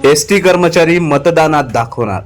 ST कर्मचारी मतदानात दाखवणार।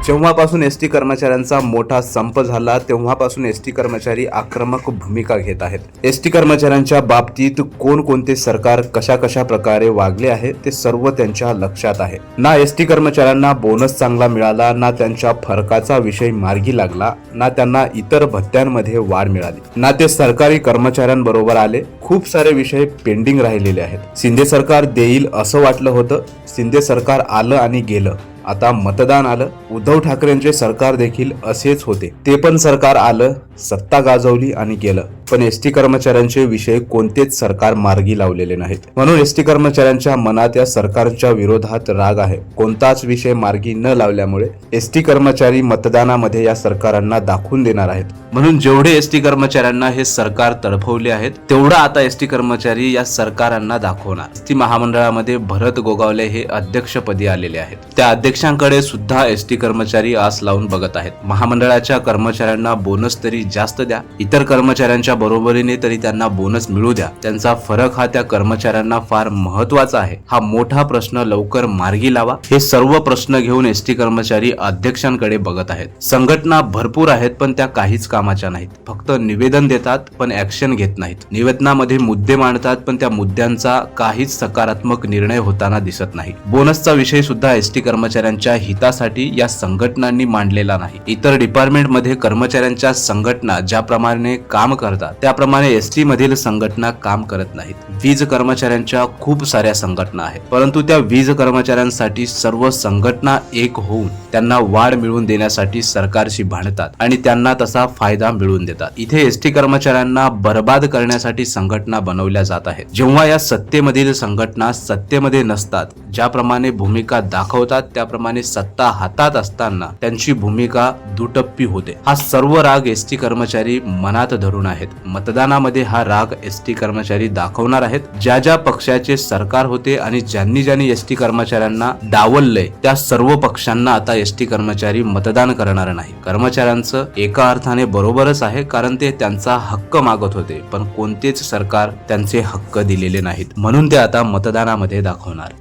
जेव्हापासून एसटी कर्मचाऱ्यांचा मोठा संप झाला तेव्हापासून एसटी कर्मचारी आक्रमक भूमिका घेत आहेत। एसटी कर्मचाऱ्यांच्या बाबतीत कोणकोणते सरकार कशा कशा प्रकारे वागले आहे ते सर्व त्यांच्या लक्षात आहे। ना एसटी कर्मचाऱ्यांना बोनस चांगला मिळाला, ना त्यांच्या फरकाचा विषय मार्गी लागला, ना त्यांना इतर भत्त्यांमध्ये वाढ मिळाली, ना ते सरकारी कर्मचाऱ्यांबरोबर आले। खूप सारे विषय पेंडिंग राहिलेले आहेत। शिंदे सरकार देईल असं वाटलं होतं, शिंदे सरकार आलं आणि गेलं। आता मतदान आलं। उद्धव ठाकरेंचे सरकार देखील असेच होते, ते पण सरकार आलं, सत्ता गाजवली आणि गेलं, पण एसटी कर्मचाऱ्यांचे विषय कोणतेच सरकार मार्गी लावलेले नाहीत। म्हणून एसटी कर्मचाऱ्यांच्या मनात या सरकारच्या विरोधात राग आहे। कोणताच विषय मार्गी न लावल्यामुळे एसटी कर्मचारी मतदानामध्ये या सरकारांना दाखवून देणार आहेत। म्हणून जेवढे एसटी कर्मचाऱ्यांना हे सरकार तडफवले आहेत तेवढा आता एसटी कर्मचारी या सरकारांना दाखवणार। एसटी महामंडळामध्ये भरत गोगावले हे अध्यक्षपदी आलेले आहेत। त्या अध्यक्षांकडे सुद्धा एसटी कर्मचारी आस लावून बघत आहेत। महामंडळाच्या कर्मचाऱ्यांना बोनस तरी जास्त द्या, इतर कर्मचाऱ्यांच्या बरोबरीने तरी त्यांना बोनस मिळू द्या। त्यांचा फरक हा त्या कर्मचाऱ्यांना फार महत्वाचा आहे। हा मोठा प्रश्न लवकर मार्गी लावा। हे सर्व प्रश्न घेऊन एसटी कर्मचारी अध्यक्षांकडे बघत आहेत। संघटना भरपूर आहेत पण त्या काहीच कामाच्या नाहीत। फक्त निवेदन देतात पण ऍक्शन घेत नाहीत। निवेदनामध्ये मुद्दे मांडतात पण त्या मुद्द्यांचा काहीच सकारात्मक निर्णय होताना दिसत नाही। बोनसचा विषय सुद्धा एसटी कर्मचाऱ्यांच्या हितासाठी या संघटनांनी मांडलेला नाही। इतर डिपार्टमेंट मध्ये कर्मचाऱ्यांच्या संघटना ज्याप्रमाणे काम करतात त्याप्रमाणे एसटी मधील संघटना काम करत नाहीत। वीज कर्मचाऱ्यांच्या खूप साऱ्या संघटना आहेत, परंतु त्या वीज कर्मचाऱ्यांसाठी सर्व संघटना एक होऊन त्यांना वाढ मिळवून देण्यासाठी सरकारशी भांडतात आणि त्यांना तसा फायदा मिळवून देतात। इथे एसटी कर्मचाऱ्यांना बर्बाद करण्यासाठी संघटना बनवल्या जात आहेत। जेव्हा या सत्तेमधील संघटना सत्तेमध्ये नसतात, ज्याप्रमाणे भूमिका दाखवतात त्याप्रमाणे सत्ता हातात असताना त्यांची भूमिका दुटप्पी होते। हा सर्व राग एसटी कर्मचारी मनात धरून आहेत। मतदानामध्ये हा राग एसटी कर्मचारी दाखवणार आहेत। ज्या ज्या पक्षाचे सरकार होते आणि ज्यांनी ज्यांनी एसटी कर्मचाऱ्यांना डावललंय त्या सर्व पक्षांना आता एसटी कर्मचारी मतदान करणार नाही। कर्मचाऱ्यांचं एका अर्थाने बरोबरच आहे, कारण ते त्यांचा हक्क मागत होते पण कोणतेच सरकार त्यांचे हक्क दिलेले नाहीत, म्हणून ते आता मतदानामध्ये दाखवणार।